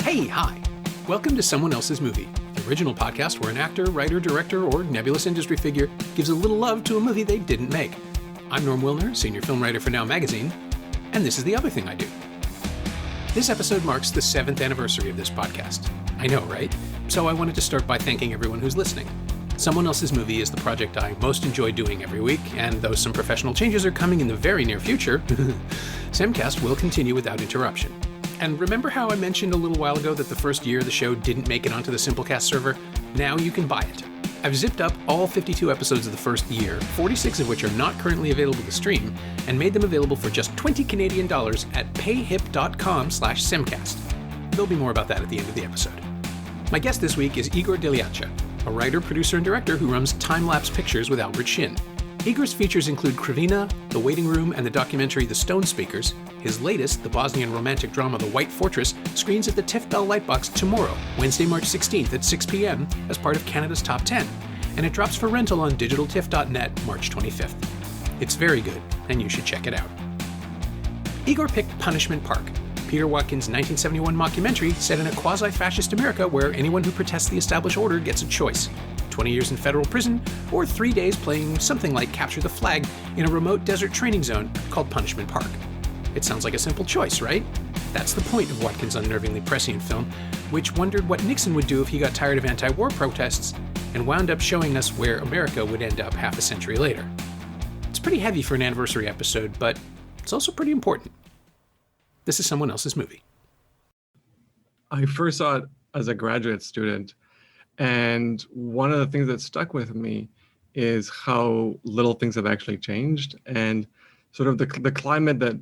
Hey, hi. Welcome to Someone Else's Movie, the original podcast where an actor, writer, director, or nebulous industry figure gives a little love to a movie they didn't make. I'm Norm Wilner, senior film writer for Now Magazine, and this is the other thing I do. This episode marks the 7th anniversary of this podcast. I know, right? So I wanted to start by thanking everyone who's listening. Someone Else's Movie is the project I most enjoy doing every week, and though some professional changes are coming in the very near future, Semcast will continue without interruption. And remember how I mentioned a little while ago that the first year the show didn't make it onto the Simplecast server? Now you can buy it. I've zipped up all 52 episodes of the first year, 46 of which are not currently available to stream, and made them available for just $20 Canadian at payhip.com/Semcast. There'll be more about that at the end of the episode. My guest this week is Igor Drljaca, a writer, producer, and director who runs time-lapse pictures with Albert Shin. Igor's features include Krivina, The Waiting Room, and the documentary The Stone Speakers. His latest, the Bosnian romantic drama The White Fortress, screens at the TIFF Bell Lightbox tomorrow, Wednesday, March 16th at 6 p.m. as part of Canada's Top 10, and it drops for rental on digitaltiff.net March 25th. It's very good, and you should check it out. Igor picked Punishment Park, Peter Watkins' 1971 mockumentary set in a quasi-fascist America where anyone who protests the established order gets a choice: 20 years in federal prison, or 3 days playing something like Capture the Flag in a remote desert training zone called Punishment Park. It sounds like a simple choice, right? That's the point of Watkins' unnervingly prescient film, which wondered what Nixon would do if he got tired of anti-war protests, and wound up showing us where America would end up half a century later. It's pretty heavy for an anniversary episode, but it's also pretty important. This is Someone Else's Movie. I first saw it as a graduate student, and one of the things that stuck with me is how little things have actually changed, and sort of the climate that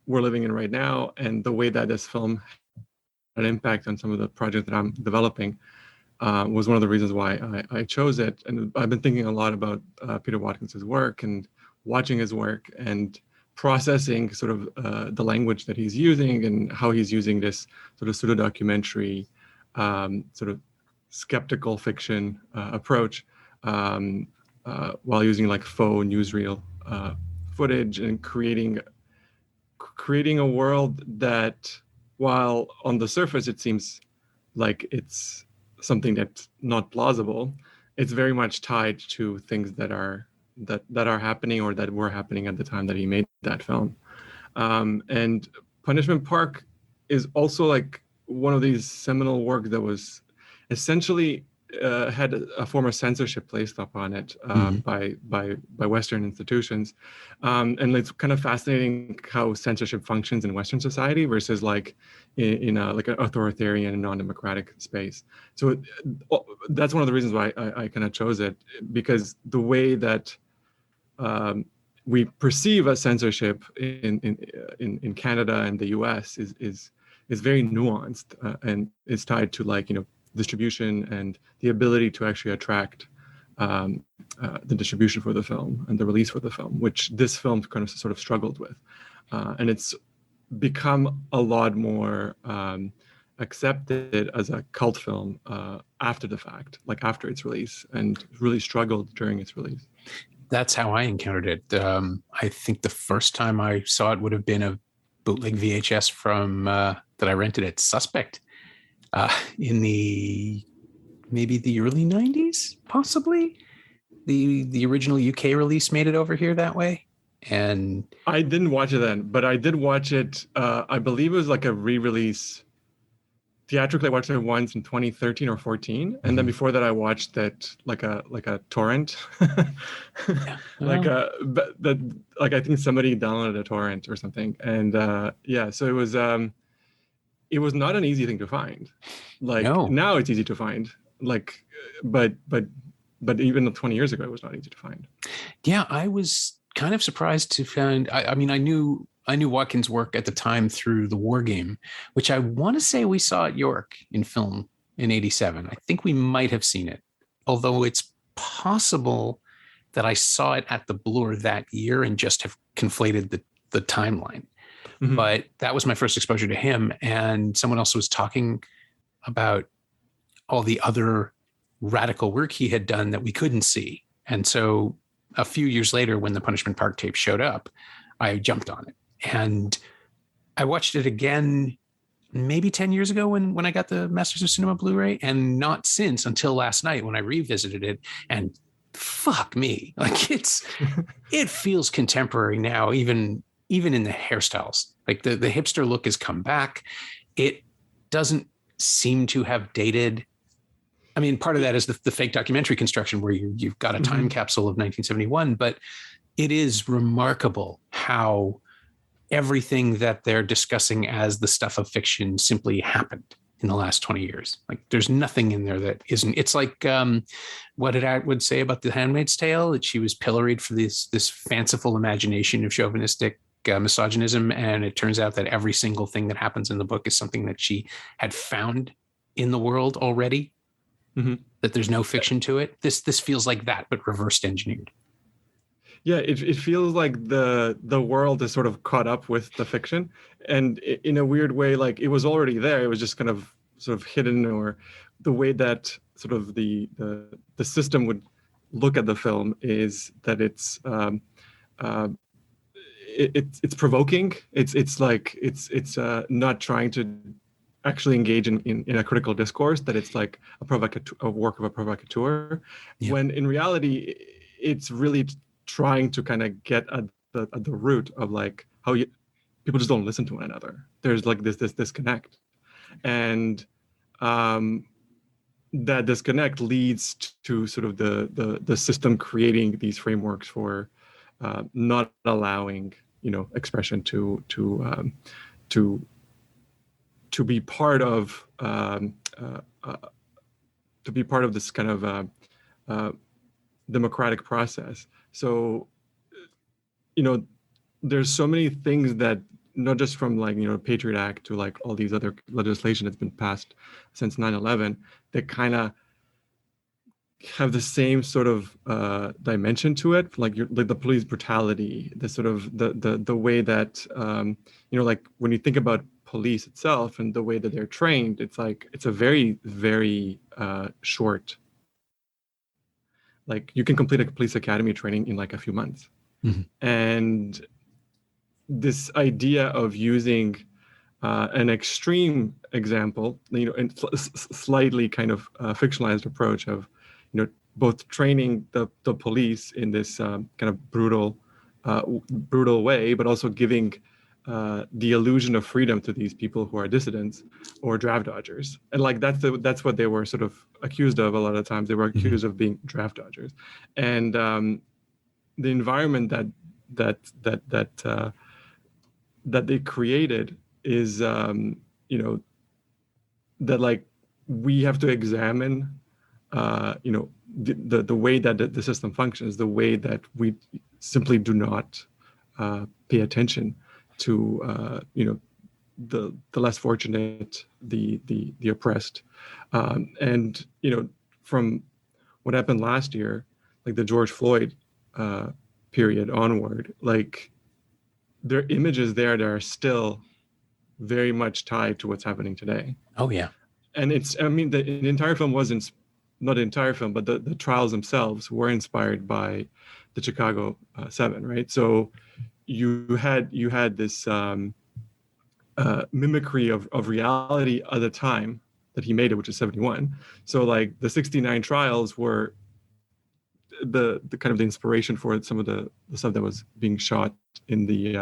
we're living in right now, and the way that this film had an impact on some of the projects that I'm developing was one of the reasons why I chose it. And I've been thinking a lot about Peter Watkins' work and watching his work and processing sort of the language that he's using and how he's using this sort of pseudo-documentary, sort of skeptical fiction approach while using like faux newsreel footage and creating a world that, while on the surface it seems like it's something that's not plausible, it's very much tied to things that are happening or that were happening at the time that he made that film. And Punishment Park is also like one of these seminal work that was essentially had a form of censorship placed upon it by Western institutions, and it's kind of fascinating how censorship functions in Western society versus like in a like an authoritarian and non-democratic space. So that's one of the reasons why I kind of chose it, because the way that we perceive a censorship in Canada and the US is very nuanced and is tied to like distribution and the ability to actually attract the distribution for the film and the release for the film, which this film kind of sort of struggled with. And it's become a lot more accepted as a cult film after the fact, like after its release, and really struggled during its release. That's how I encountered it. I think the first time I saw it would have been a bootleg VHS from that I rented at Suspect. In maybe the early 90s, possibly. The original UK release made it over here that way. And I didn't watch it then, but I did watch it. I believe it was like a re-release. Theatrically, I watched it once in 2013 or 14, and then before that, I watched it like a torrent, Yeah. I think somebody downloaded a torrent or something, and so it was not an easy thing to find. Like No. Now it's easy to find. Like, but even 20 years ago, it was not easy to find. Yeah, I was kind of surprised to find. I mean, I knew Watkins' work at the time through The War Game, which I want to say we saw at York in film in '87. I think we might have seen it, although it's possible that I saw it at the Bloor that year and just have conflated the timeline. Mm-hmm. But that was my first exposure to him. And someone else was talking about all the other radical work he had done that we couldn't see. And so a few years later, when the Punishment Park tape showed up, I jumped on it. And I watched it again maybe 10 years ago when I got the Masters of Cinema Blu-ray, and not since until last night when I revisited it. And fuck me, like it feels contemporary now, even in the hairstyles. Like the hipster look has come back. It doesn't seem to have dated. I mean, part of that is the fake documentary construction where you've got a time capsule of 1971, but it is remarkable how everything that they're discussing as the stuff of fiction simply happened in the last 20 years. Like there's nothing in there that isn't. It's like what did I would say about The Handmaid's Tale, that she was pilloried for this fanciful imagination of chauvinistic misogynism, and it turns out that every single thing that happens in the book is something that she had found in the world already. That there's no fiction to it. This feels like that, but reversed engineered. Yeah, it feels like the world is sort of caught up with the fiction, and in a weird way, like it was already there. It was just kind of sort of hidden, or the way that sort of the system would look at the film is that it's provoking. It's not trying to actually engage in a critical discourse, that it's like a work of a provocateur, when in reality it's really trying to kind of get at the root of like how people just don't listen to one another. There's like this disconnect, and that disconnect leads to sort of the system creating these frameworks for not allowing expression to be part of this kind of democratic process. So, there's so many things that, not just from like, Patriot Act to like all these other legislation that's been passed since 9/11, that kind of have the same sort of dimension to it, like the police brutality, the sort of the way that like when you think about police itself and the way that they're trained, it's like it's a very, very short. Like you can complete a police academy training in like a few months, and this idea of using an extreme example, and slightly kind of fictionalized approach of both training the police in this kind of brutal way, but also giving the illusion of freedom to these people who are dissidents or draft dodgers. And like that's what they were sort of accused of a lot of times. They were accused of being draft dodgers, and the environment that they created is that like we have to examine the way that the system functions, the way that we simply do not pay attention to the less fortunate, the oppressed, and from what happened last year, like the George Floyd period onward, like there are images there that are still very much tied to what's happening today. Oh yeah, and the entire film wasn't. Not the entire film, but the trials themselves were inspired by the Chicago 7, right? So you had this mimicry of reality at the time that he made it, which is 71. So like the 69 trials were the kind of the inspiration for some of the stuff that was being shot in the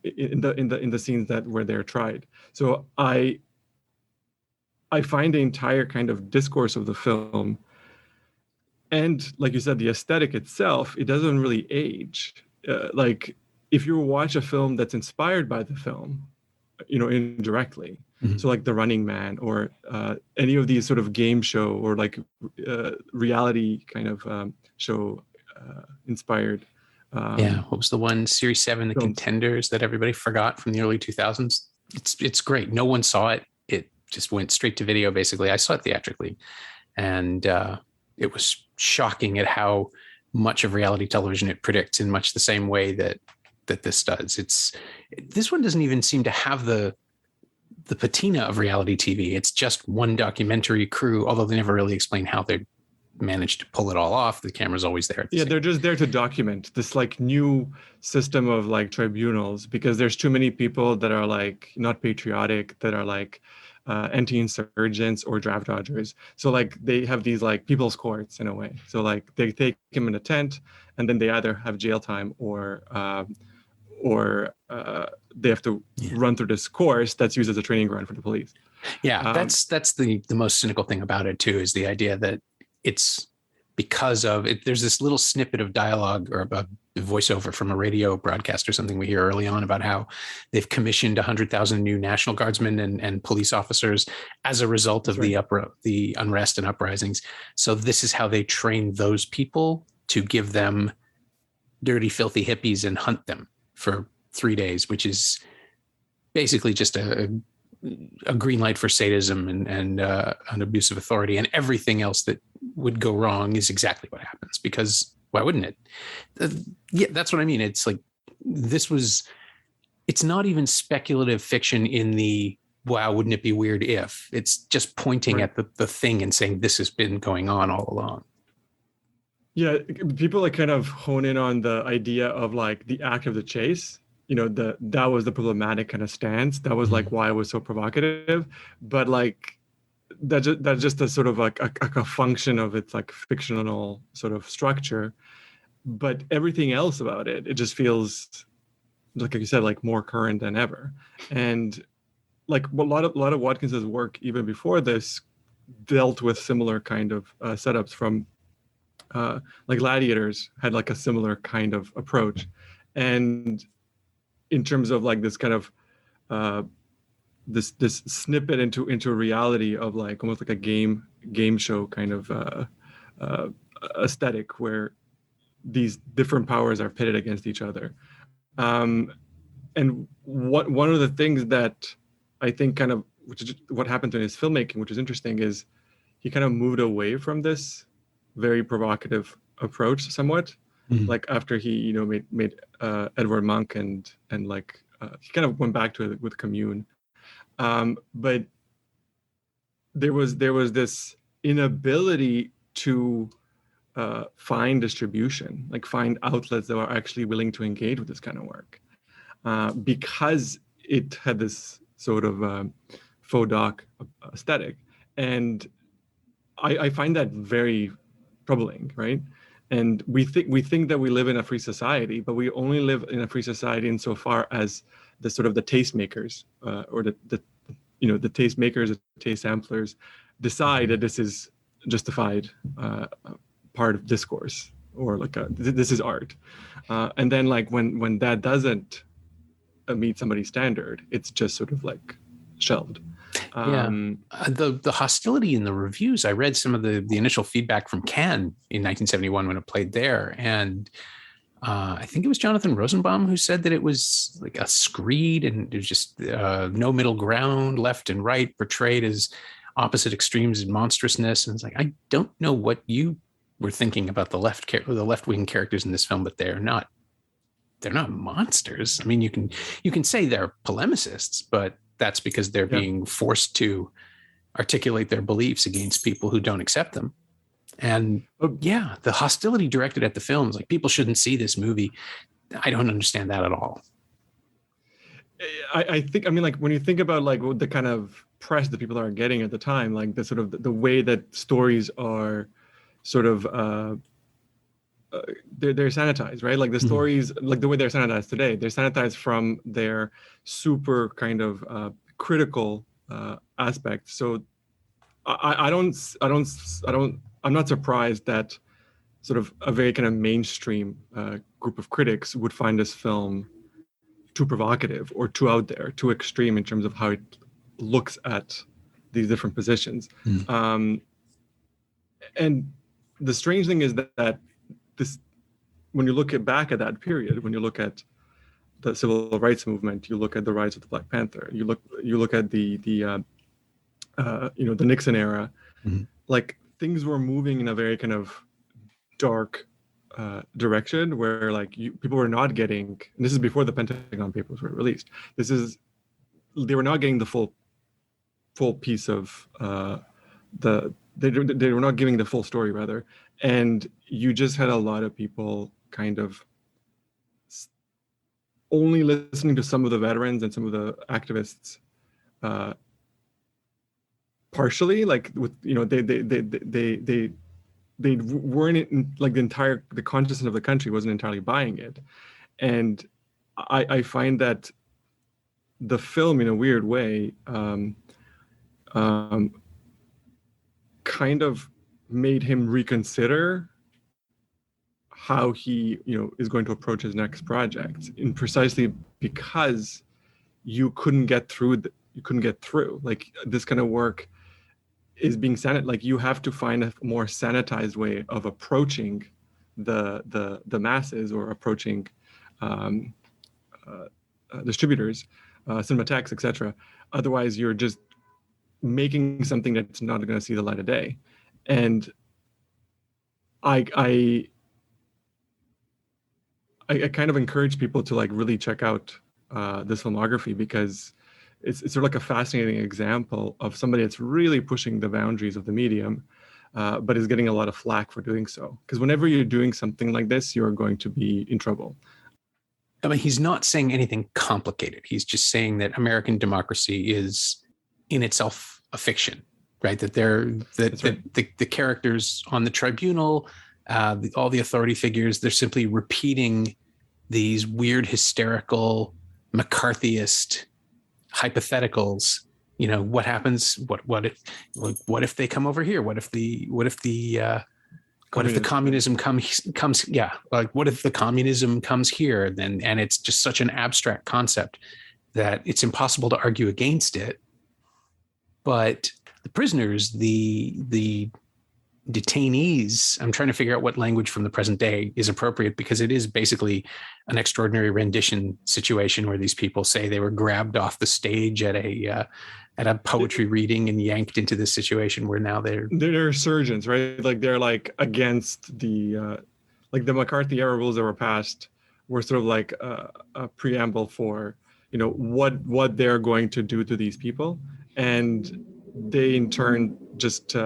in the scenes that where they're tried. So I find the entire kind of discourse of the film, and like you said, the aesthetic itself, it doesn't really age. Like if you watch a film that's inspired by the film, indirectly, so like The Running Man or any of these sort of game show or like reality kind of show inspired. What was the one, Series 7, The Contenders, that everybody forgot from the early 2000s? It's great. No one saw it. It just went straight to video, basically. I saw it theatrically, and it was shocking at how much of reality television it predicts in much the same way that this does. This one doesn't even seem to have the patina of reality TV. It's just one documentary crew, although they never really explain how they're manage to pull it all off. The camera's always there. Yeah, they're just there to document this like new system of like tribunals, because there's too many people that are like not patriotic, that are like anti-insurgents or draft dodgers. So like they have these like people's courts in a way. So like they take him in a tent, and then they either have jail time or they have to run through this course that's used as a training ground for the police. Yeah, that's the most cynical thing about it too, is the idea that it's because of it. There's this little snippet of dialogue or a voiceover from a radio broadcast or something we hear early on about how they've commissioned 100,000 new National Guardsmen and police officers as a result of the unrest and uprisings. So this is how they train those people to give them dirty, filthy hippies and hunt them for 3 days, which is basically just a green light for sadism and an abuse of authority, and everything else that would go wrong is exactly what happens, because why wouldn't it? Yeah, that's what I mean. It's like, it's not even speculative fiction in the, wow, wouldn't it be weird if? It's just pointing at the thing and saying, this has been going on all along. Yeah, people like kind of hone in on the idea of like the act of the chase. That was the problematic kind of stance. That was like why it was so provocative. But like that's just a sort of like a function of its like fictional sort of structure. But everything else about it, it just feels like you said, like more current than ever. And like a lot of Watkins's work even before this dealt with similar kind of setups from like Gladiators had like a similar kind of approach. And in terms of like this kind of this snippet into reality of like almost like a game show kind of aesthetic, where these different powers are pitted against each other. And one of the things that I think kind of, which is what happened in his filmmaking, which is interesting, is he kind of moved away from this very provocative approach somewhat. Like after he made Edward Munch and like he kind of went back to it with Commune, but there was this inability to find distribution, like find outlets that were actually willing to engage with this kind of work, because it had this sort of faux doc aesthetic. And I find that very troubling, right? And we think that we live in a free society, but we only live in a free society insofar as the sort of the tastemakers or the tastemakers, the taste samplers decide that this is justified part of discourse, or like this is art. And then like when that doesn't meet somebody's standard, it's just sort of like shelved. The hostility in the reviews, I read some of the initial feedback from Cannes in 1971 when it played there, and I think it was Jonathan Rosenbaum who said that it was like a screed, and there's just no middle ground, left and right portrayed as opposite extremes in monstrousness. And it's like, I don't know what you were thinking about the left-wing characters in this film, but they're not monsters. I mean, you can say they're polemicists, but that's because they're being forced to articulate their beliefs against people who don't accept them. And the hostility directed at the films, like, people shouldn't see this movie. I don't understand that at all. I think, I mean, like when you think about like the kind of press that people are getting at the time, like the sort of the way that stories are sort of they're sanitized, right? Like the stories, like the way they're sanitized today, they're sanitized from their super kind of critical aspect. So I'm not surprised that sort of a very kind of mainstream group of critics would find this film too provocative or too out there, too extreme in terms of how it looks at these different positions. And the strange thing is that this, when you look back at that period, when you look at the civil rights movement, you look at the rise of the Black Panther, you look at the Nixon era, like things were moving in a very kind of dark direction, where like people were not getting, and this is before the Pentagon Papers were released, they were not getting the full piece of the they were not giving the full story rather, and you just had a lot of people kind of only listening to some of the veterans and some of the activists partially, like with they weren't like the consciousness of the country wasn't entirely buying it. And I find that the film in a weird way kind of made him reconsider how he is going to approach his next project, in precisely because you couldn't get through like this kind of work is being like you have to find a more sanitized way of approaching the masses, or approaching distributors, cinematics, etc. Otherwise you're just making something that's not going to see the light of day. And I kind of encourage people to like really check out this filmography, because it's sort of like a fascinating example of somebody that's really pushing the boundaries of the medium, but is getting a lot of flack for doing so. Because whenever you're doing something like this, you're going to be in trouble. I mean, he's not saying anything complicated. He's just saying that American democracy is in itself a fiction, right? That the characters on the tribunal, all the authority figures, they're simply repeating these weird, hysterical, McCarthyist hypotheticals. What happens? What if they come over here? What if the communism comes? Yeah, like what if the communism comes here? Then, and it's just such an abstract concept that it's impossible to argue against it. But the prisoners, the detainees, I'm trying to figure out what language from the present day is appropriate, because it is basically an extraordinary rendition situation where these people say they were grabbed off the stage at a poetry reading and yanked into this situation where now they're surgeons, right? Like they're like against the like the McCarthy era rules that were passed were sort of like a preamble for what they're going to do to these people. And they in turn just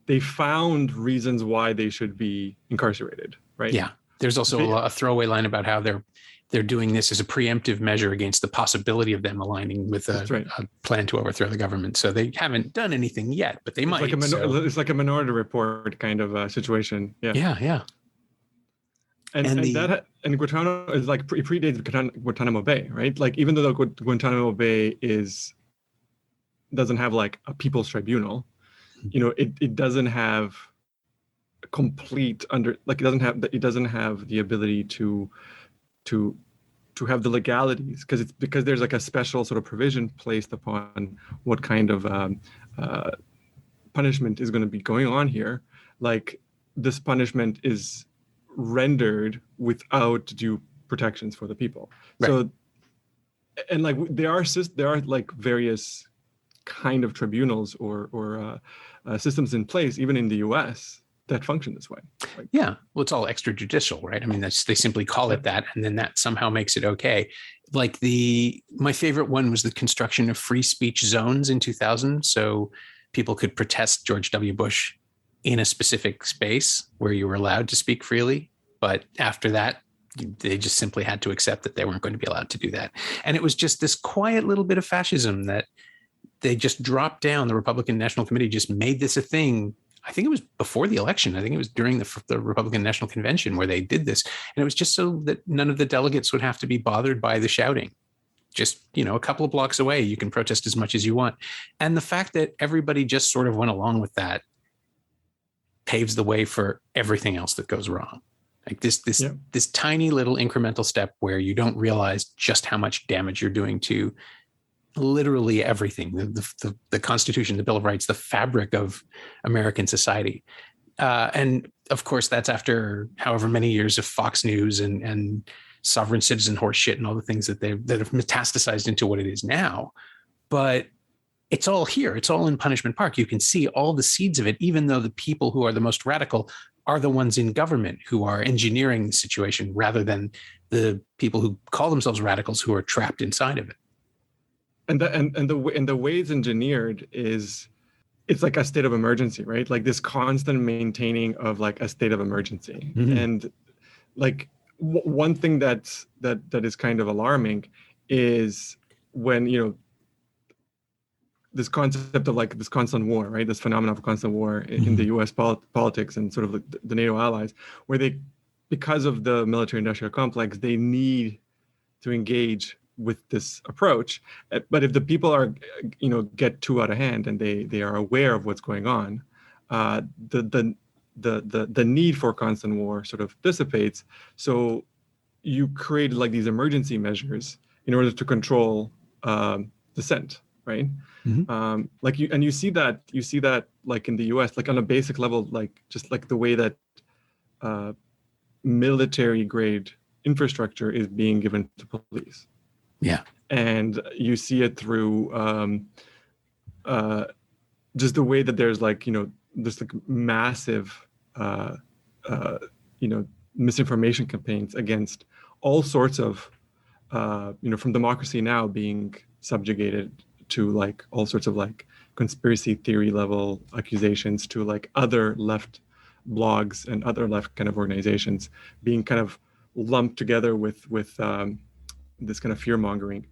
they found reasons why they should be incarcerated, right? Yeah. There's also a throwaway line about how they're doing this as a preemptive measure against the possibility of them aligning with a plan to overthrow the government. So they haven't done anything yet, but they might. It's like a Minority Report kind of situation. Yeah. Yeah. And Guantanamo is like predates Guantanamo Bay, right? Like even though Guantanamo Bay doesn't have like a people's tribunal, it doesn't have complete it doesn't have the ability to have the legalities, because there's like a special sort of provision placed upon what kind of punishment is going to be going on here. Like this punishment is rendered without due protections for the people. Right. So, and like there are like various kind of tribunals or systems in place, even in the US, that function this way. Well, it's all extrajudicial, right? I mean, they simply call it that, and then that somehow makes it okay. Like my favorite one was the construction of free speech zones in 2000. So people could protest George W. Bush in a specific space where you were allowed to speak freely. But after that, they just simply had to accept that they weren't going to be allowed to do that. And it was just this quiet little bit of fascism that they just dropped down. The Republican National Committee just made this a thing. I think it was before the election. I think it was during the Republican National Convention where they did this. And it was just so that none of the delegates would have to be bothered by the shouting. Just, a couple of blocks away, you can protest as much as you want. And the fact that everybody just sort of went along with that paves the way for everything else that goes wrong. Like this tiny little incremental step where you don't realize just how much damage you're doing to literally everything, the Constitution, the Bill of Rights, the fabric of American society. And of course, that's after however many years of Fox News and sovereign citizen horse shit and all the things that have metastasized into what it is now. But it's all here. It's all in Punishment Park. You can see all the seeds of it, even though the people who are the most radical are the ones in government who are engineering the situation rather than the people who call themselves radicals who are trapped inside of it. And the way it's engineered is it's like a state of emergency, right? Like this constant maintaining of like a state of emergency. Mm-hmm. And like one thing that is kind of alarming is when, you know, this concept of like this constant war, right? This phenomenon of constant war in the U.S. politics and sort of like the NATO allies, where they, because of the military-industrial complex, they need to engage with this approach. But if the people are, you know, get too out of hand and they are aware of what's going on, the need for constant war sort of dissipates. So you create like these emergency measures in order to control dissent, right? Mm-hmm. Like you see that like in the U.S., like on a basic level, like just like the way that military grade infrastructure is being given to police. Yeah. And you see it through just the way that there's like, you know, there's like massive, you know, misinformation campaigns against all sorts of, you know, from Democracy Now! Being subjugated to like all sorts of like conspiracy theory level accusations to like other left blogs and other left kind of organizations being kind of lumped together with this kind of fear mongering.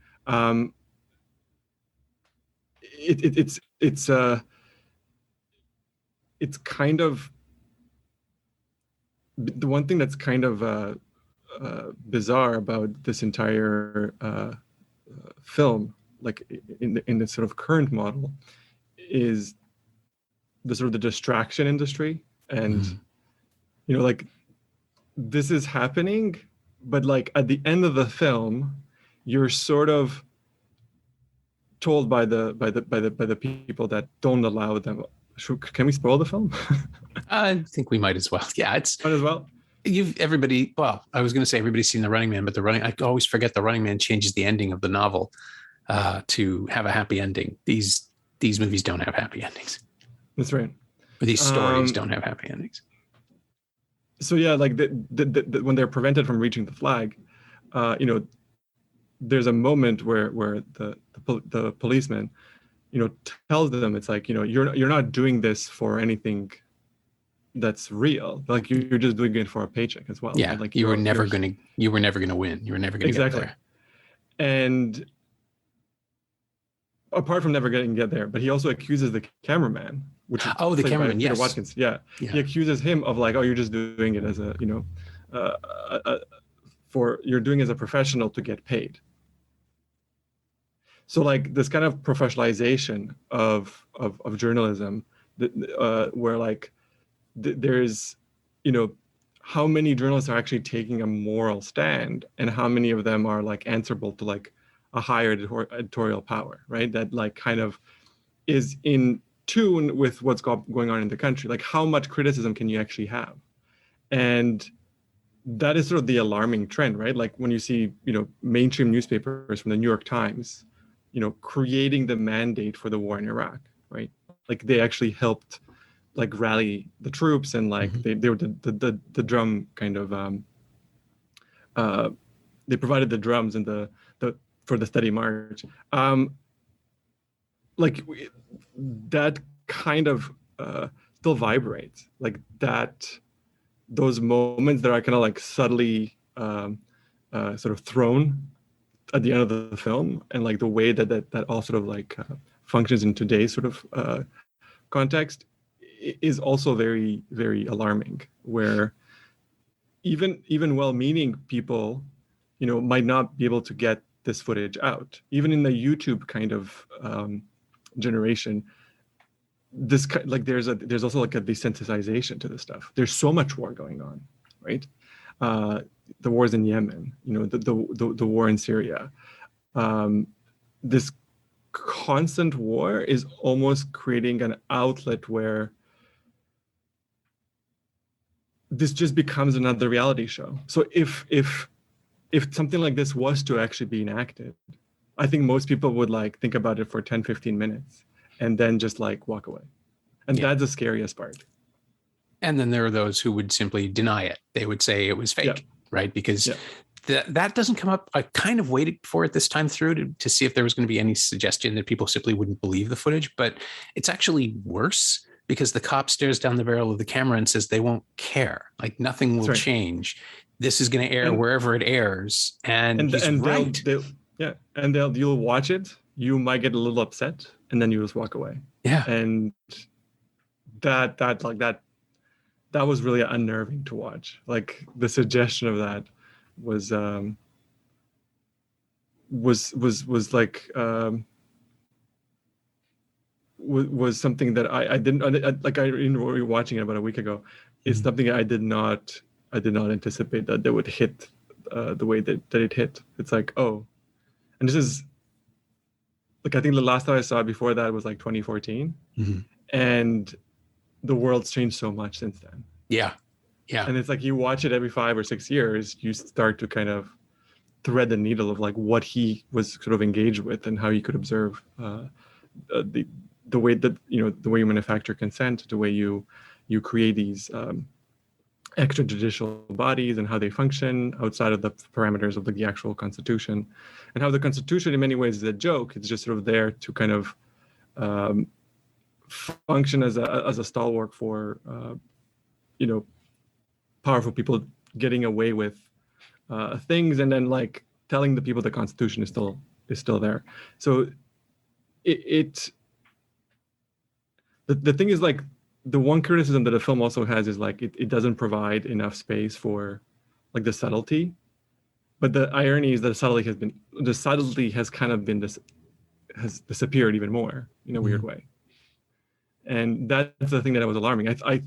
It's kind of the one thing that's kind of bizarre about this entire film, like in the sort of current model, is the sort of the distraction industry. And you know, like this is happening, but like at the end of the film, you're sort of told by the people that don't allow them. Can we spoil the film? I think we might as well. Yeah, it's might as well. Everybody. Well, I was going to say everybody's seen The Running Man, but I always forget The Running Man changes the ending of the novel to have a happy ending. These movies don't have happy endings. That's right. Or these stories don't have happy endings. So yeah, like when they're prevented from reaching the flag, you know, there's a moment where the policeman, you know, tells them, it's like, you know, you're not doing this for anything that's real. Like you're just doing it for a paycheck as well. Yeah, right? Like you were never gonna win. You were never gonna get there. And apart from never get there, but he also accuses the cameraman, which is the cameraman, yes, Watkins. Yeah, he accuses him of like, oh, you're just doing it as a, you know, you're doing it as a professional to get paid. So like this kind of professionalization of journalism, where like there's, you know, how many journalists are actually taking a moral stand, and how many of them are like answerable to like a higher editorial power, right? That like kind of is in tune with what's going on in the country. Like how much criticism can you actually have? And that is sort of the alarming trend, right? Like when you see, you know, mainstream newspapers from the New York Times, you know, creating the mandate for the war in Iraq, right? Like they actually helped like rally the troops, and like they were the drum kind of they provided the drums and the for the steady march. Like that kind of still vibrates, like that, those moments that are kind of like subtly sort of thrown at the end of the film, and like the way that all sort of like functions in today's sort of context is also very, very alarming, where even well-meaning people, you know, might not be able to get this footage out. Even in the YouTube kind of generation, this like there's also like a desensitization to this stuff. There's so much war going on, right? The wars in Yemen, you know, the war in Syria. This constant war is almost creating an outlet where this just becomes another reality show. So if something like this was to actually be enacted, I think most people would like think about it for 10, 15 minutes and then just like walk away. And that's the scariest part. And then there are those who would simply deny it. They would say it was fake, right? Because that doesn't come up. I kind of waited for it this time through to see if there was going to be any suggestion that people simply wouldn't believe the footage, but it's actually worse because the cop stares down the barrel of the camera and says they won't care. Like nothing will change. This is going to air wherever it airs. And he's right. You'll watch it. You might get a little upset and then you just walk away. Yeah. And that was really unnerving to watch. Like the suggestion of that was something that I didn't like. I rewatching it about a week ago. It's something I did not anticipate that they would hit the way that it hit. It's like, oh, and this is like, I think the last time I saw it before that was like 2014, and the world's changed so much since then. Yeah. And it's like you watch it every 5 or 6 years, you start to kind of thread the needle of like what he was sort of engaged with and how you could observe the way that, the way you manufacture consent, the way you create these extrajudicial bodies and how they function outside of the parameters of the actual Constitution, and how the Constitution in many ways is a joke. It's just sort of there to kind of function as a stalwart for powerful people getting away with things, and then like telling the people the Constitution is still there. So the thing is, like, the one criticism that the film also has is like it doesn't provide enough space for like the subtlety. But the irony is that the subtlety has kind of has disappeared even more in a weird way. And that's the thing that was alarming. I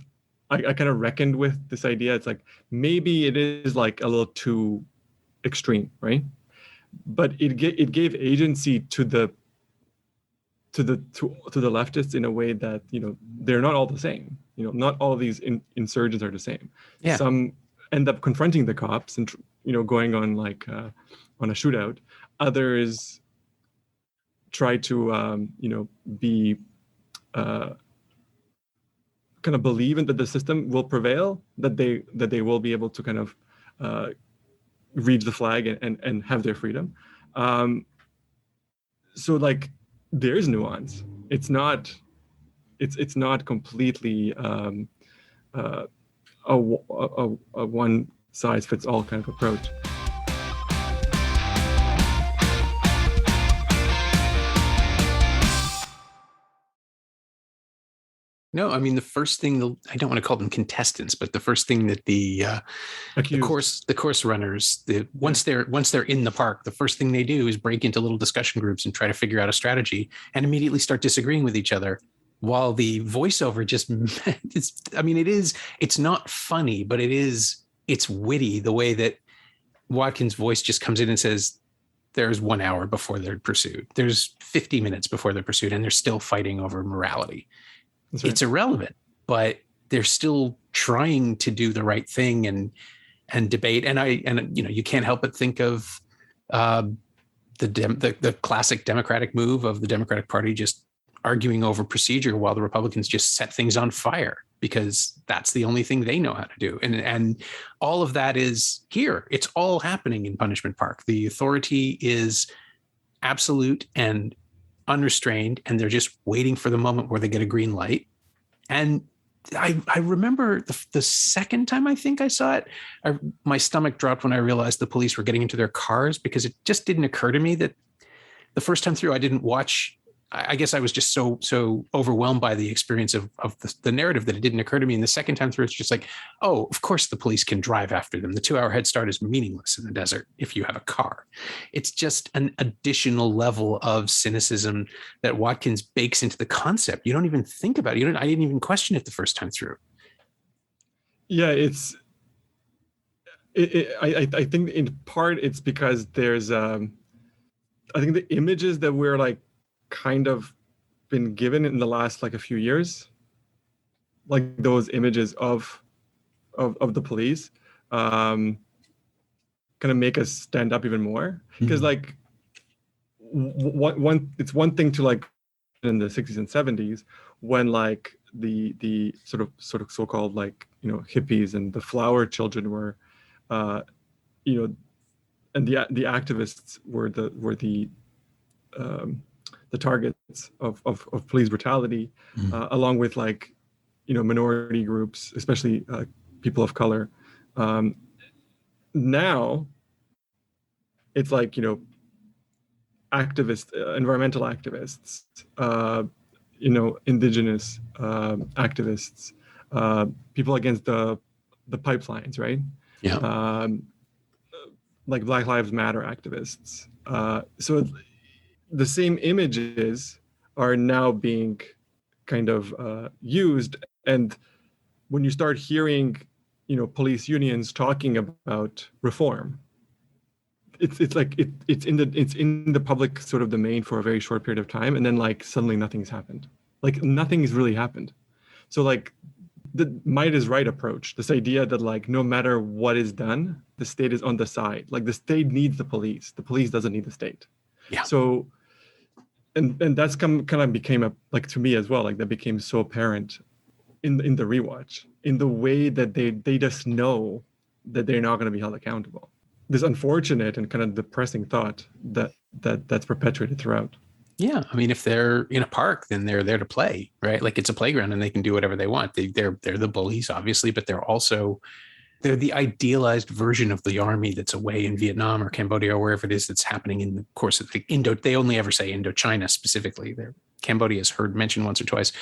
kind of reckoned with this idea. It's like maybe it is like a little too extreme, right? But it gave agency to the leftists in a way that, they're not all the same. Not all of these insurgents are the same. Yeah. Some end up confronting the cops and going on like on a shootout. Others try to be kind of believe in that the system will prevail, that they will be able to kind of reach the flag and have their freedom. So like there is nuance. It's not completely a one size fits all kind of approach. No, I mean, the first thing, I don't want to call them contestants, but the first thing that the course runners, once they're in the park, the first thing they do is break into little discussion groups and try to figure out a strategy and immediately start disagreeing with each other. While the voiceover it's not funny, but it's witty, the way that Watkins' voice just comes in and says, there's 1 hour before they're pursued. There's 50 minutes before they're pursued, and they're still fighting over morality. Right. It's irrelevant, but they're still trying to do the right thing and debate. And you can't help but think of the classic Democratic move of the Democratic Party just arguing over procedure while the Republicans just set things on fire because that's the only thing they know how to do. And all of that is here. It's all happening in Punishment Park. The authority is absolute and unrestrained, and they're just waiting for the moment where they get a green light. And I remember the second time I think I saw it, my stomach dropped when I realized the police were getting into their cars, because it just didn't occur to me that the first time through I didn't watch. I guess I was just so overwhelmed by the experience of the narrative that it didn't occur to me. And the second time through, it's just like, oh, of course the police can drive after them. The 2-hour head start is meaningless in the desert if you have a car. It's just an additional level of cynicism that Watkins bakes into the concept. You don't even think about it. I didn't even question it the first time through. Yeah, I think in part it's because there's, I think the images that we're like, kind of been given in the last like a few years, like those images of the police kind of make us stand up even more, because like it's one thing to like in the 60s and 70s when like the sort of so-called like hippies and the flower children were the activists were the targets of police brutality, along with like, minority groups, especially people of color. Now it's like, activists, environmental activists, indigenous activists, people against the pipelines, right? Yeah. Like Black Lives Matter activists. So the same images are now being kind of used. And when you start hearing, police unions talking about reform, it's like it's in the public sort of domain for a very short period of time, and then like suddenly nothing's happened. Like nothing's really happened. So like the might is right approach, this idea that like no matter what is done, the state is on the side. Like the state needs the police doesn't need the state. Yeah. So and that's kind of became like to me as well, like that became so apparent in the rewatch, in the way that they just know that they're not going to be held accountable. This unfortunate and kind of depressing thought that's perpetuated throughout. Yeah, I mean, if they're in a park, then they're there to play, right? Like it's a playground, and they can do whatever they want. They're the bullies, obviously, but they're the idealized version of the army that's away in Vietnam or Cambodia or wherever it is that's happening in the course of they only ever say Indochina specifically. Cambodia is heard mentioned once or twice,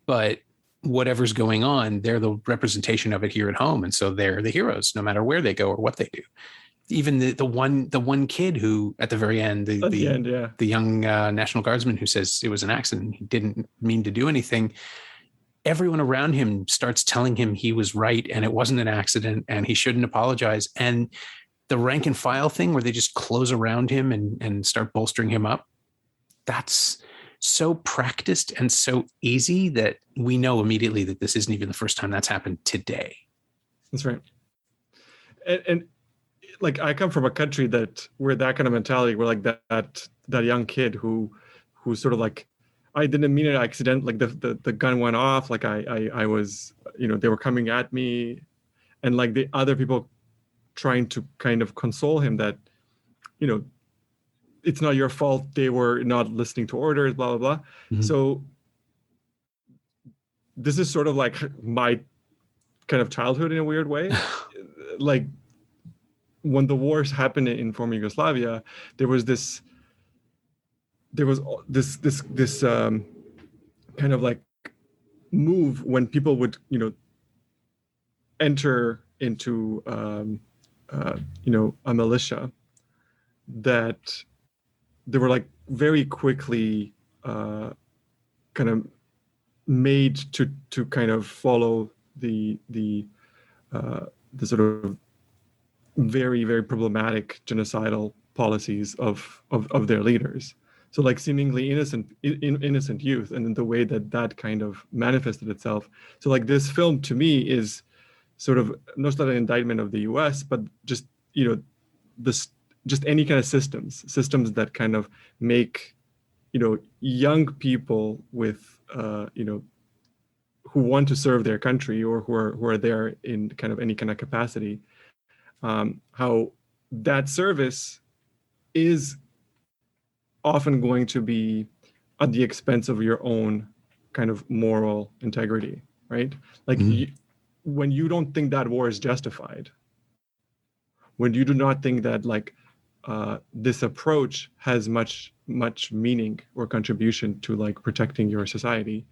but whatever's going on, they're the representation of it here at home, and so they're the heroes no matter where they go or what they do. Even the one kid who at the very end, the young National Guardsman who says it was an accident, he didn't mean to do anything. Everyone around him starts telling him he was right and it wasn't an accident and he shouldn't apologize. And the rank and file thing where they just close around him and start bolstering him up, that's so practiced and so easy that we know immediately that this isn't even the first time that's happened today. That's right. And like I come from a country where that kind of mentality, where like that young kid who sort of like, I didn't mean an accident, like the gun went off, like I was, they were coming at me, and like the other people trying to kind of console him that, it's not your fault, they were not listening to orders, blah, blah, blah. Mm-hmm. So this is sort of like my kind of childhood in a weird way. Like when the wars happened in former Yugoslavia, there was this kind of like move when people would, enter into, a militia, that they were like very quickly kind of made to kind of follow the sort of very, very problematic genocidal policies of their leaders. So like seemingly innocent youth, and in the way that kind of manifested itself. So like this film to me is sort of not an indictment of the US, but just, just any kind of systems that kind of make, young people with, who want to serve their country or who are there in kind of any kind of capacity, how that service is often going to be at the expense of your own kind of moral integrity, right? Like when you don't think that war is justified, when you do not think that like this approach has much meaning or contribution to like protecting your society,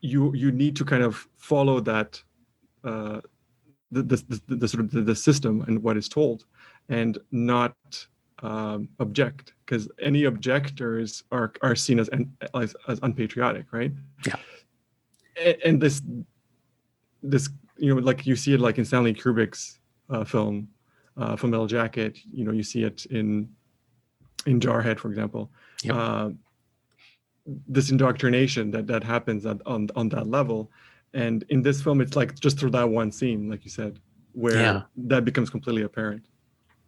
you need to kind of follow that the sort of the system and what is told, and not object, because any objectors are seen as unpatriotic, right? Yeah. And this like you see it like in Stanley Kubrick's film Full Metal Jacket, you see it in Jarhead, for example. Yep. This indoctrination that happens on that level, and in this film it's like just through that one scene, like you said, where that becomes completely apparent.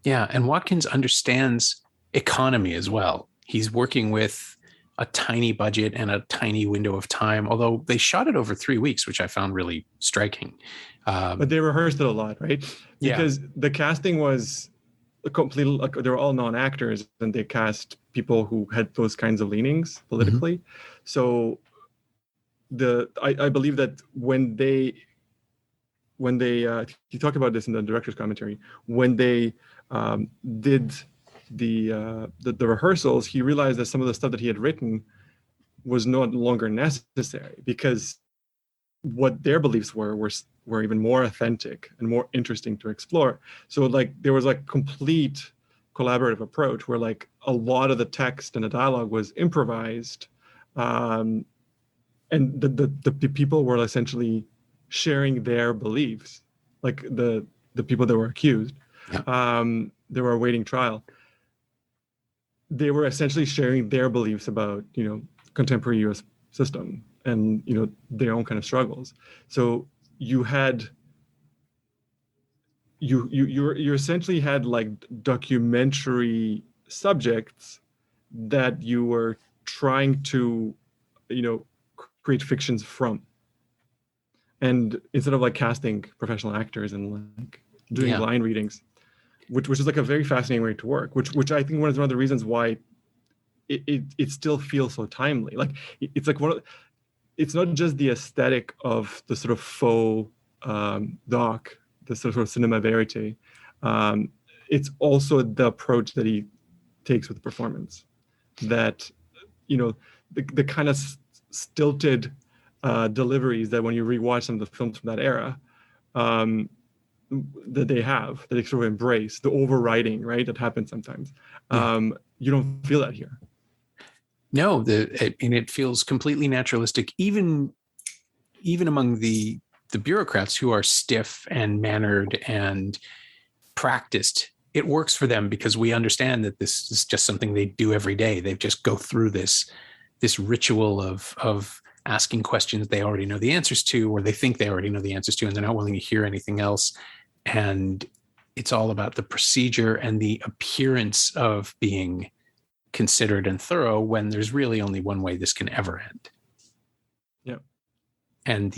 Yeah, and Watkins understands economy as well. He's working with a tiny budget and a tiny window of time, although they shot it over 3 weeks, which I found really striking. But they rehearsed it a lot, right? Because the casting was completely, like, they were all non-actors, and they cast people who had those kinds of leanings politically. So I believe that when they he talked about this in the director's commentary, when they did the rehearsals, he realized that some of the stuff that he had written was no longer necessary, because what their beliefs were even more authentic and more interesting to explore. So like there was like complete collaborative approach where like a lot of the text and the dialogue was improvised, and the people were essentially sharing their beliefs, like the people that were accused, they were awaiting trial. They were essentially sharing their beliefs about, contemporary U.S. system and, their own kind of struggles. So you essentially had like documentary subjects that you were trying to, create fictions from. And instead of like casting professional actors and like doing line readings, which is like a very fascinating way to work, which I think one of the reasons why it still feels so timely. Like it's like it's not just the aesthetic of the sort of faux doc, the sort of cinema verite. It's also the approach that he takes with the performance, that, the kind of stilted deliveries that when you rewatch some of the films from that era, that they sort of embrace, the overwriting, right, that happens sometimes. You don't feel that here. No, and it feels completely naturalistic, even among the bureaucrats who are stiff and mannered and practiced. It works for them because we understand that this is just something they do every day. They just go through this ritual of asking questions they already know the answers to, or they think they already know the answers to, and they're not willing to hear anything else. And it's all about the procedure and the appearance of being considered and thorough, when there's really only one way this can ever end. Yeah. And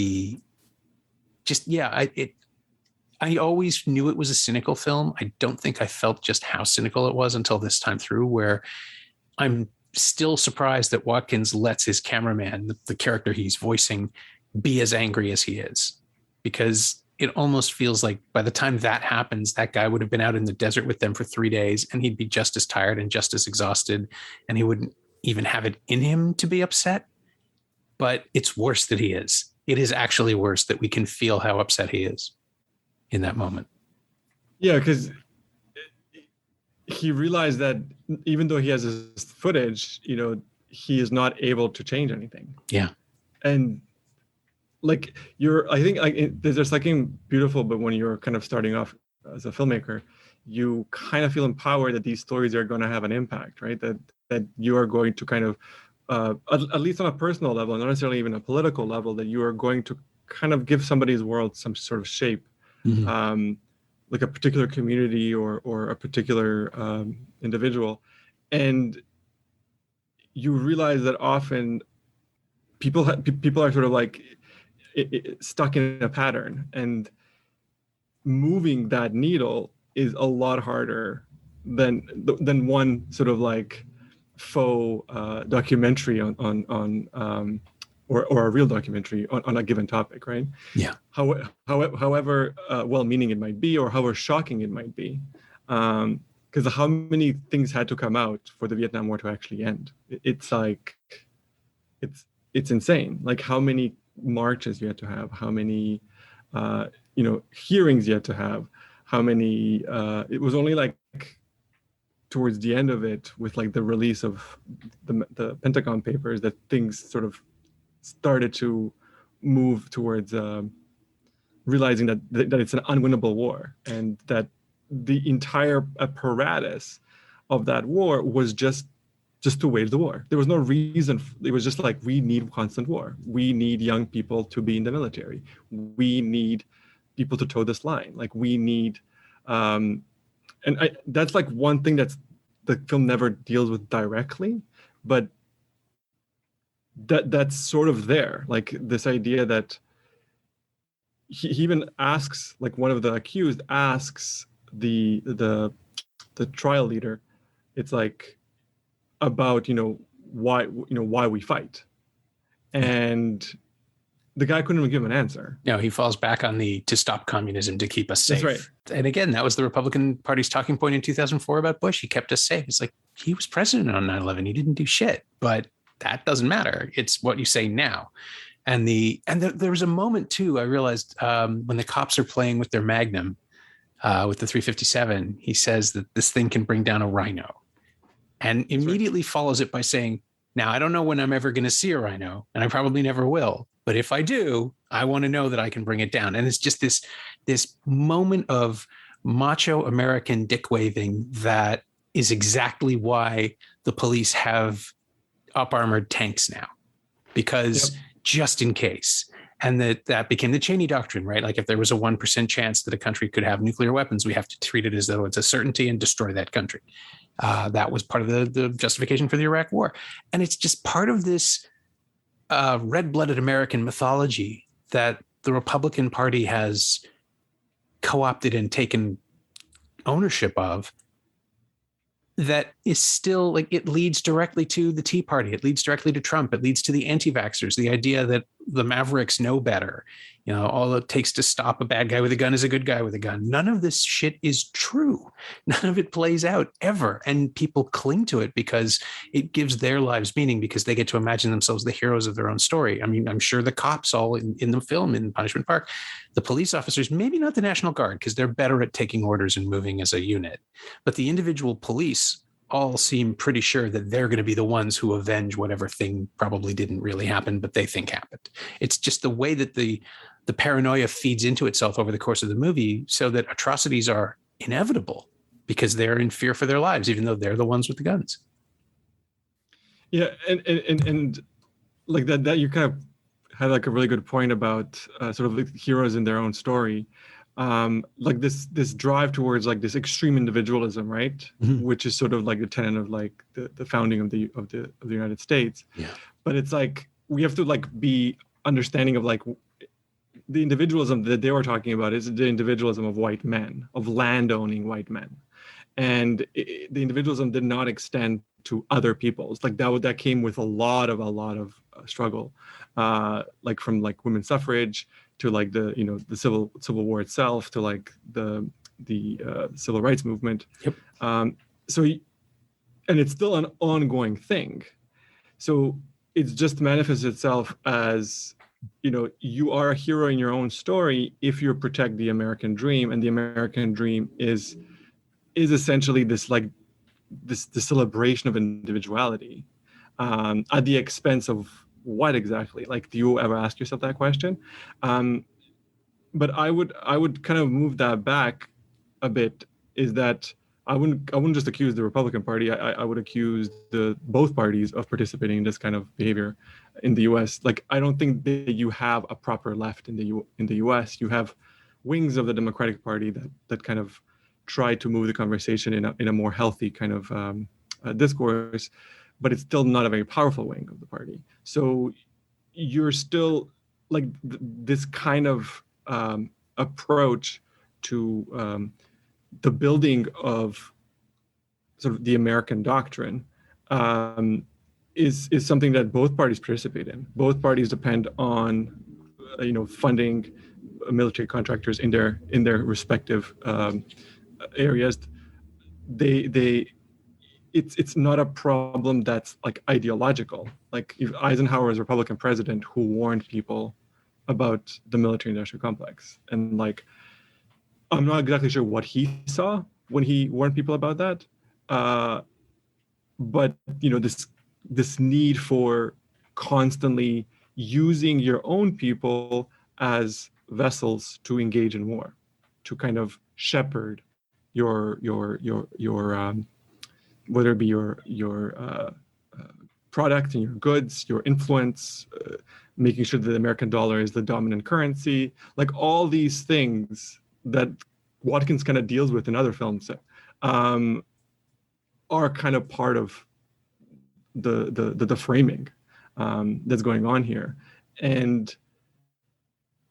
I always knew it was a cynical film. I don't think I felt just how cynical it was until this time through, where I'm still surprised that Watkins lets his cameraman, the character he's voicing, be as angry as he is, because it almost feels like by the time that happens, that guy would have been out in the desert with them for 3 days, and he'd be just as tired and just as exhausted, and he wouldn't even have it in him to be upset. But it's worse that he is. It is actually worse that we can feel how upset he is in that moment. Yeah, because he realized that even though he has this footage, he is not able to change anything. Yeah. And like I think there's something beautiful, but when you're kind of starting off as a filmmaker, you kind of feel empowered that these stories are going to have an impact, right? That you are going to kind of, at least on a personal level, not necessarily even a political level, that you are going to kind of give somebody's world some sort of shape, like a particular community or a particular individual. And you realize that often people are sort of like stuck in a pattern, and moving that needle is a lot harder than one sort of like faux documentary on or a real documentary on a given topic, right? Yeah. However well-meaning it might be, or however shocking it might be, because how many things had to come out for the Vietnam War to actually end? It's like it's insane. Like how many marches you had to have, how many hearings you had to have, how many it was only like towards the end of it, with like the release of the Pentagon Papers, that things sort of started to move towards realizing that it's an unwinnable war, and that the entire apparatus of that war was just to wage the war. There was no reason. It was just like, we need constant war. We need young people to be in the military. We need people to toe this line. Like we need, that's like one thing that's the film never deals with directly, but that's sort of there, like this idea that he even asks, like one of the accused asks the trial leader, it's like about why we fight, and the guy couldn't even give an answer. No, he falls back on the to stop communism, to keep us safe. That's right. And again, that was the Republican Party's talking point in 2004 about Bush. He kept us safe. It's like, he was president on 9/11. He didn't do shit, but that doesn't matter. It's what you say now. And there was a moment too, I realized, when the cops are playing with their Magnum, with the 357, he says that this thing can bring down a rhino, and immediately follows it by saying, now, I don't know when I'm ever going to see a rhino, and I probably never will. But if I do, I want to know that I can bring it down. And it's just this moment of macho American dick waving that is exactly why the police have up armored tanks now, because just in case. And that became the Cheney doctrine, right? Like, if there was a 1% chance that a country could have nuclear weapons, we have to treat it as though it's a certainty and destroy that country. That was part of the justification for the Iraq War. And it's just part of this red-blooded American mythology that the Republican Party has co-opted and taken ownership of, that is still, like, it leads directly to the Tea Party. It leads directly to Trump. It leads to the anti-vaxxers, the idea that the Mavericks know better. All it takes to stop a bad guy with a gun is a good guy with a gun. None of this shit is true. None of it plays out ever. And people cling to it because it gives their lives meaning, because they get to imagine themselves the heroes of their own story. I mean, I'm sure the cops all in the film, in Punishment Park, the police officers, maybe not the National Guard, because they're better at taking orders and moving as a unit, but the individual police all seem pretty sure that they're going to be the ones who avenge whatever thing probably didn't really happen, but they think happened. It's just the way that the paranoia feeds into itself over the course of the movie, so that atrocities are inevitable because they're in fear for their lives, even though they're the ones with the guns. Yeah, and like that you kind of had like a really good point about sort of like heroes in their own story. Like this drive towards like this extreme individualism, right? Mm-hmm. Which is sort of like the tenet of like the founding of the United States. Yeah. But it's like we have to like be understanding of like the individualism that they were talking about is the individualism of white men, of land-owning white men, and the individualism did not extend to other peoples. Like that came with a lot of struggle, like from like women's suffrage to like the Civil War itself, to like the civil rights movement. Yep. And it's still an ongoing thing. So it's just manifests itself as, you are a hero in your own story if you protect the American dream, and the American dream is essentially this like the celebration of individuality, at the expense of what exactly? Like, do you ever ask yourself that question? But I would kind of move that back a bit. Is that I wouldn't just accuse the Republican Party. I would accuse both parties of participating in this kind of behavior in the U.S. Like, I don't think that you have a proper left in the U.S. You have wings of the Democratic Party that kind of try to move the conversation in a more healthy kind of discourse, but it's still not a very powerful wing of the party. So you're still like this kind of approach to the building of sort of the American doctrine is something that both parties participate in. Both parties depend on funding military contractors in their respective areas. It's not a problem that's like ideological. Like, if Eisenhower was a Republican president who warned people about the military-industrial complex, and like, I'm not exactly sure what he saw when he warned people about that, but this need for constantly using your own people as vessels to engage in war, to kind of shepherd your whether it be your product and your goods, your influence, making sure that the American dollar is the dominant currency, like all these things that Watkins kind of deals with in other films, are kind of part of the framing. that's going on here. And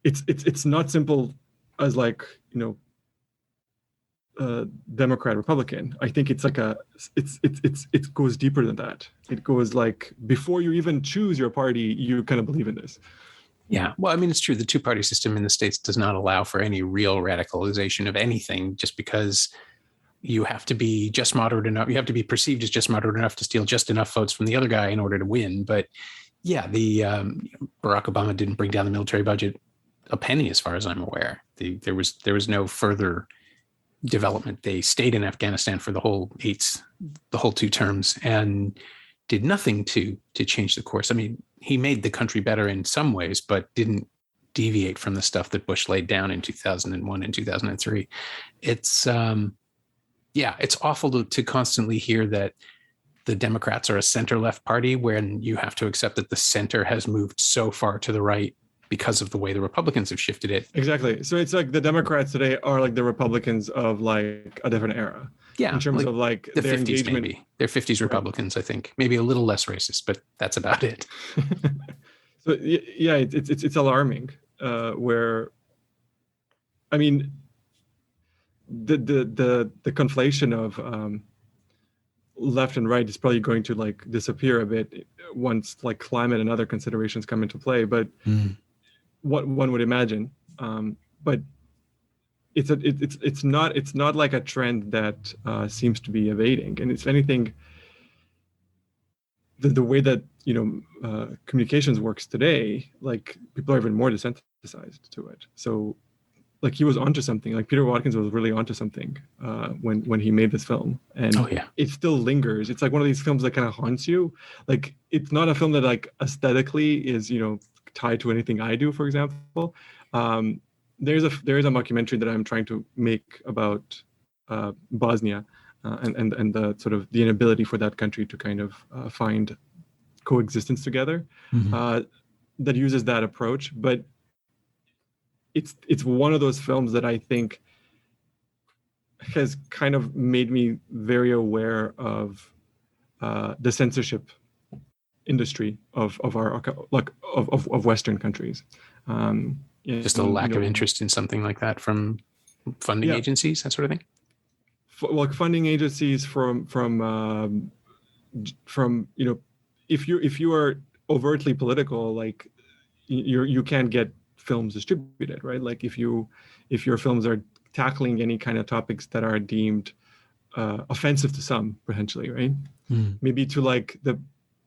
it's not simple as like, Democrat, Republican. I think it's like it goes deeper than that. It goes like, before you even choose your party, you kind of believe in this. Yeah. Well, I mean, it's true. The two-party system in the States does not allow for any real radicalization of anything, just because you have to be just moderate enough. You have to be perceived as just moderate enough to steal just enough votes from the other guy in order to win. But yeah, Barack Obama didn't bring down the military budget a penny, as far as I'm aware. There was no further development. They stayed in Afghanistan for the whole 2 terms and did nothing to change the course. I mean, he made the country better in some ways, but didn't deviate from the stuff that Bush laid down in 2001 and 2003. It's it's awful to constantly hear that the Democrats are a center-left party when you have to accept that the center has moved so far to the right because of the way the Republicans have shifted it. Exactly. So it's like the Democrats today are like the Republicans of like a different era. Yeah. In terms of like the their 50s, engagement. maybe. They're 50s Republicans, I think. Maybe a little less racist, but that's about it. So yeah, it's alarming. Where, I mean, the conflation of left and right is probably going to like disappear a bit once like climate and other considerations come into play. But what one would imagine, but it's not like a trend that seems to be evading. And if anything, the way that communications works today, like people are even more desensitized to it. So like he was onto something. Like Peter Watkins was really onto something when he made this film, and it still lingers. It's like one of these films that kind of haunts you. Like it's not a film that like aesthetically is tied to anything I do, for example. There is a documentary that I'm trying to make about Bosnia and the sort of the inability for that country to kind of find coexistence together, that uses that approach. But it's one of those films that I think has kind of made me very aware of the censorship industry of our like of Western countries. Just a lack of interest in something like that from funding agencies, that sort of thing. Like funding agencies from if you are overtly political, like you can't get films distributed, right? Like if your films are tackling any kind of topics that are deemed offensive to some, potentially, right? Maybe to like the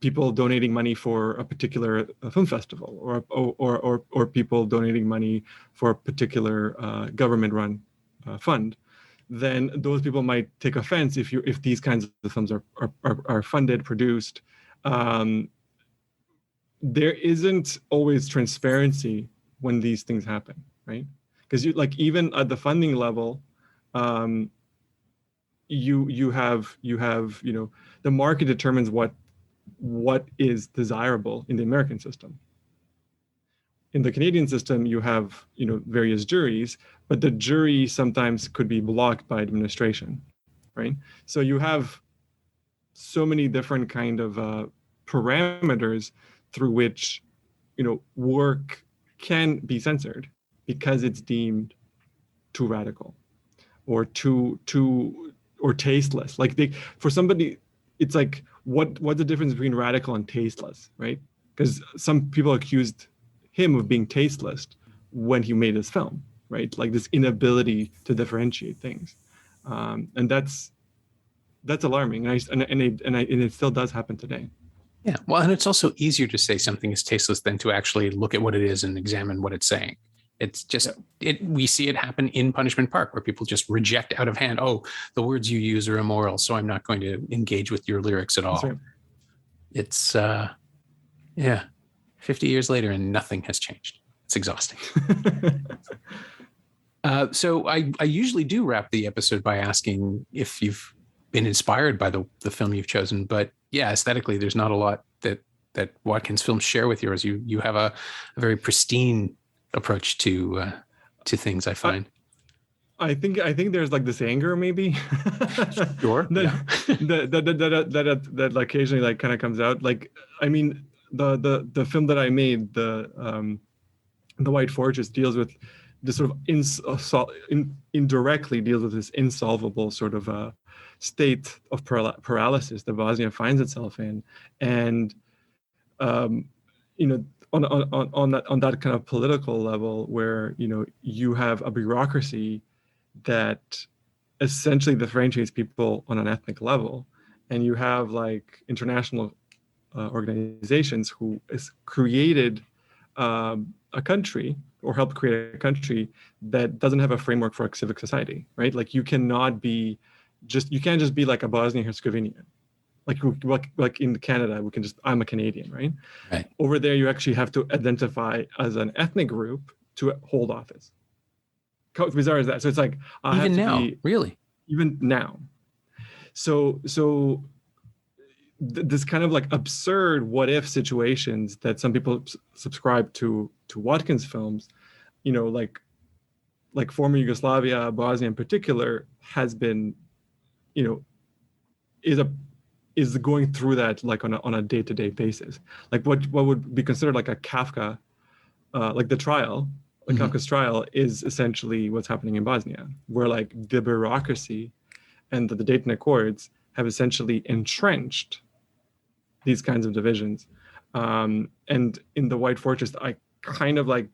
people donating money for a particular film festival, or people donating money for a particular government-run fund, then those people might take offense if these kinds of films are funded, produced. There isn't always transparency when these things happen, right? Because even at the funding level, you have the market determines what is desirable in the American system. In the Canadian system, you have various juries, but the jury sometimes could be blocked by administration, right? So you have so many different kind of parameters through which work can be censored because it's deemed too radical or too or tasteless. Like for somebody, it's like what's the difference between radical and tasteless, right? Because some people accused him of being tasteless when he made his film, right? Like this inability to differentiate things, and that's alarming. And it still does happen today. Yeah, well, and it's also easier to say something is tasteless than to actually look at what it is and examine what it's saying. It's just we see it happen in Punishment Park, where people just reject out of hand. Oh, the words you use are immoral, so I'm not going to engage with your lyrics at all. Right. It's 50 years later and nothing has changed. It's exhausting. So I usually do wrap the episode by asking if you've been inspired by the film you've chosen, but yeah, aesthetically, there's not a lot that Watkins films share with yours. You have a very pristine approach to things, I find. I think there's like this anger, maybe. Sure. that occasionally like kind of comes out. Like, I mean, the film that I made, the White Fortress, deals with this sort of indirectly deals with this insolvable sort of state of paralysis that Bosnia finds itself in, and you know, on that kind of political level, where you have a bureaucracy that essentially differentiates people on an ethnic level, and you have like international organizations who has created a country or helped create a country that doesn't have a framework for a civic society, right? Like you can't just be like a Bosnian Herzegovinian. Like in Canada, I'm a Canadian, right? Right. Over there, you actually have to identify as an ethnic group to hold office. How bizarre is that? So it's like even now, really, even now. So this kind of like absurd what if situations that some people subscribe to Watkins films, like former Yugoslavia, Bosnia in particular, has been, is going through that like on a day-to-day basis. Like what would be considered like a Kafka, like the trial, like Kafka's trial is essentially what's happening in Bosnia, where like the bureaucracy and the Dayton Accords have essentially entrenched these kinds of divisions. And in the White Fortress, I kind of like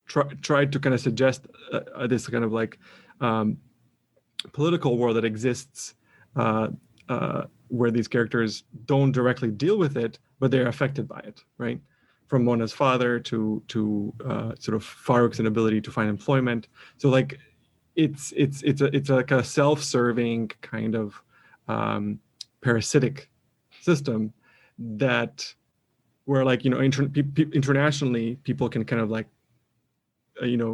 tried to kind of suggest this kind of like political war that exists where these characters don't directly deal with it, but they're affected by it, right? From Mona's father to sort of Farouk's inability to find employment. So like it's like a self-serving kind of parasitic system that where like internationally people can kind of like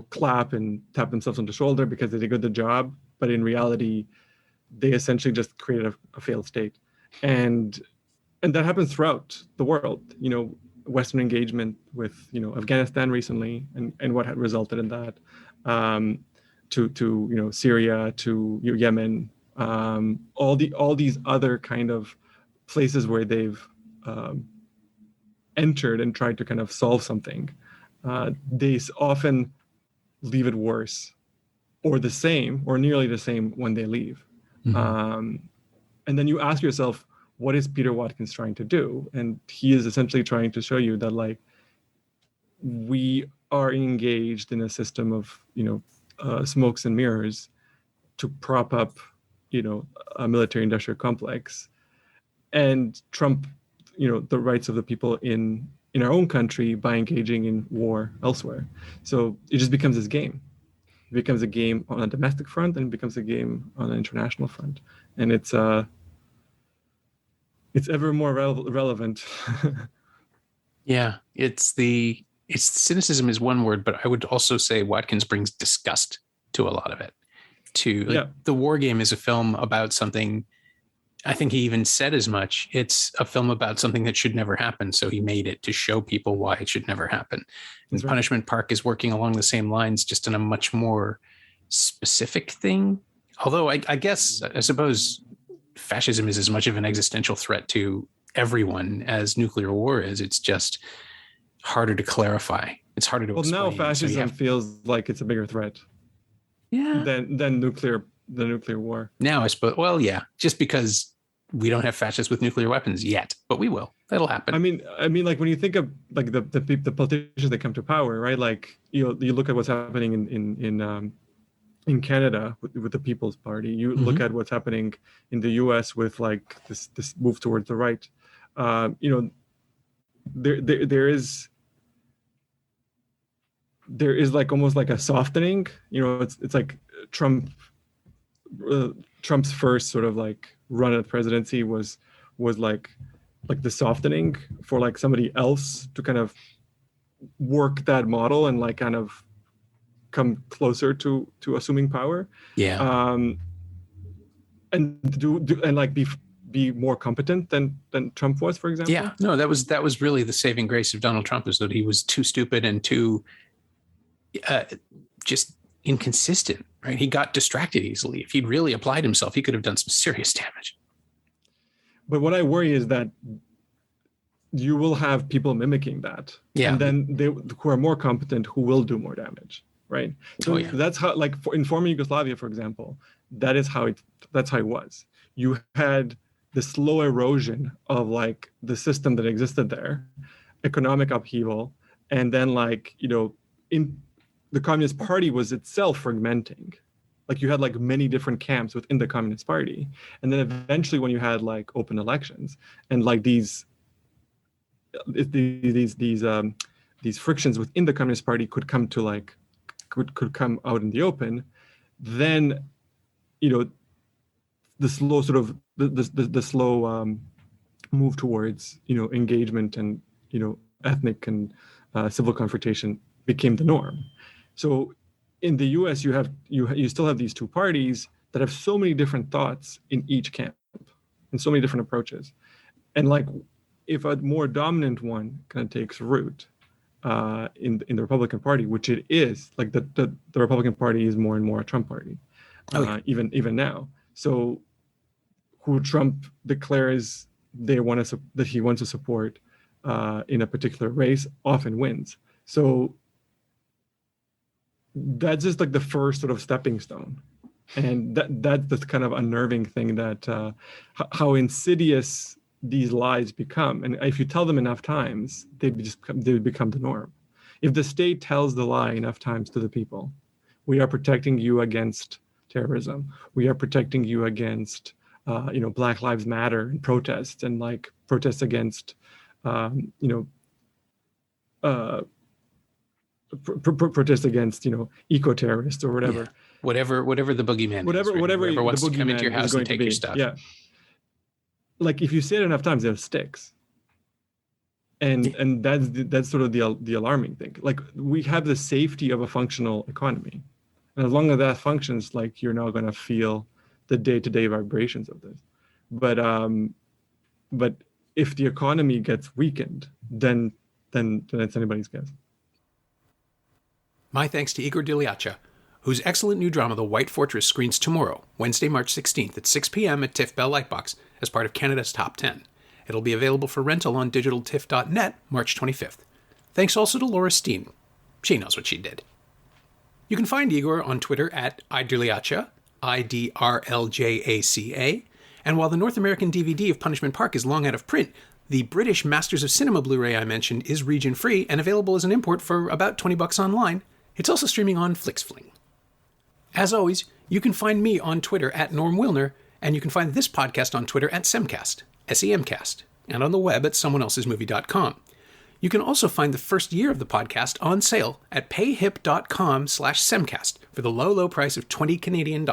clap and tap themselves on the shoulder because they did a good job, but in reality they essentially just created a failed state, and that happens throughout the world. Western engagement with Afghanistan recently and what had resulted in that, to Syria, to Yemen, all these other kind of places where they've entered and tried to kind of solve something. They often leave it worse or the same or nearly the same when they leave. And then you ask yourself, what is Peter Watkins trying to do? And he is essentially trying to show you that like we are engaged in a system of smokes and mirrors to prop up a military industrial complex and trump the rights of the people in our own country by engaging in war elsewhere. So it just becomes this game. It becomes a game on a domestic front and it becomes a game on an international front, and it's ever more relevant. Yeah, it's cynicism is one word, but I would also say Watkins brings disgust to a lot of it. The War Game is a film about something. I think he even said as much. It's a film about something that should never happen, so he made it to show people why it should never happen. And right. Punishment Park is working along the same lines, just in a much more specific thing. Although I suppose fascism is as much of an existential threat to everyone as nuclear war is. It's just harder to clarify. It's harder to explain. Well, now fascism feels like it's a bigger threat. Yeah. Than the nuclear war. Now I suppose. Well, yeah, just because we don't have fascists with nuclear weapons yet, but we will. That'll happen. I mean, like when you think of like the politicians that come to power, right? Like you look at what's happening in Canada with the People's Party. You look at what's happening in the U.S. with like this move towards the right. There is like almost like a softening. It's like Trump's first sort of like run at the presidency was like the softening for like somebody else to kind of work that model and like kind of come closer to assuming power. Yeah. And and like be more competent than Trump was, for example. Yeah. No, that was really the saving grace of Donald Trump, is that he was too stupid and too just inconsistent, right? He got distracted easily. If he'd really applied himself, he could have done some serious damage. But what I worry is that you will have people mimicking that. Yeah. And then they who are more competent who will do more damage, right? So that's how, like in former Yugoslavia, for example, that's how it was. You had the slow erosion of like the system that existed there, economic upheaval, and then like, in the Communist Party was itself fragmenting. Like you had like many different camps within the Communist Party. And then eventually when you had like open elections and like these frictions within the Communist Party could come to like, could come out in the open, then, the slow sort of, the slow move towards, engagement and, ethnic and civil confrontation became the norm. So in the US, you still have these two parties that have so many different thoughts in each camp and so many different approaches. And like, if a more dominant one kind of takes root in the Republican Party, which it is, like the Republican Party is more and more a Trump party, even now. So who Trump declares that he wants to support in a particular race often wins. So that's just like the first sort of stepping stone. And that's the kind of unnerving thing, that how insidious these lies become. And if you tell them enough times, they become the norm. If the state tells the lie enough times to the people, we are protecting you against terrorism. We are protecting you against, Black Lives Matter and protests and like protests against, protest against, eco-terrorists or whatever. Yeah. Whatever the boogeyman is. Whatever wants to come into your house and take your stuff. Yeah. Like if you say it enough times, it sticks. And that's sort of the alarming thing. Like we have the safety of a functional economy. And as long as that functions, like you're not going to feel the day-to-day vibrations of this. But if the economy gets weakened, then it's anybody's guess. My thanks to Igor Drljaca, whose excellent new drama, The White Fortress, screens tomorrow, Wednesday, March 16th at 6 p.m. at TIFF Bell Lightbox as part of Canada's Top 10. It'll be available for rental on digitaltiff.net March 25th. Thanks also to Laura Steen. She knows what she did. You can find Igor on Twitter at idrljaca, IDRLJACA, and while the North American DVD of Punishment Park is long out of print, the British Masters of Cinema Blu-ray I mentioned is region-free and available as an import for about $20 online. It's also streaming on FlixFling. As always, you can find me on Twitter at Norm Wilner, and you can find this podcast on Twitter at Semcast, SEMcast, and on the web at someoneelsesmovie.com. You can also find the first year of the podcast on sale at payhip.com/Semcast for the low, low price of $20 Canadian.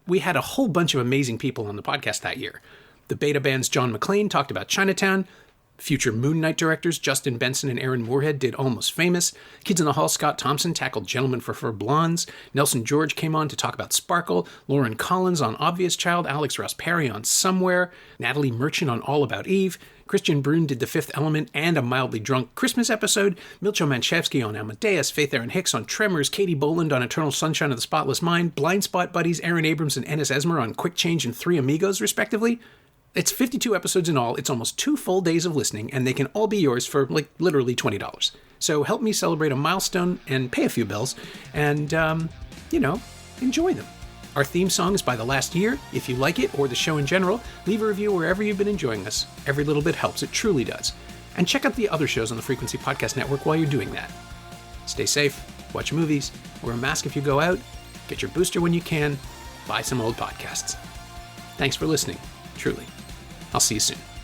We had a whole bunch of amazing people on the podcast that year. The Beta Band's John McClane talked about Chinatown. Future Moon Knight directors Justin Benson and Aaron Moorhead did Almost Famous. Kids in the Hall Scott Thompson tackled Gentlemen Prefer Blondes. Nelson George came on to talk about Sparkle. Lauren Collins on Obvious Child. Alex Ross Perry on Somewhere. Natalie Merchant on All About Eve. Christian Brune did The Fifth Element and a mildly drunk Christmas episode. Milcho Manchevsky on Amadeus. Faith Erin Hicks on Tremors. Katie Boland on Eternal Sunshine of the Spotless Mind. Blind Spot buddies Aaron Abrams and Ennis Esmer on Quick Change and Three Amigos, respectively. It's 52 episodes in all. It's almost 2 full days of listening, and they can all be yours for, like, literally $20. So help me celebrate a milestone and pay a few bills, and, enjoy them. Our theme song is by The Last Year. If you like it, or the show in general, leave a review wherever you've been enjoying this. Every little bit helps. It truly does. And check out the other shows on the Frequency Podcast Network while you're doing that. Stay safe, watch movies, wear a mask if you go out, get your booster when you can, buy some old podcasts. Thanks for listening, truly. I'll see you soon.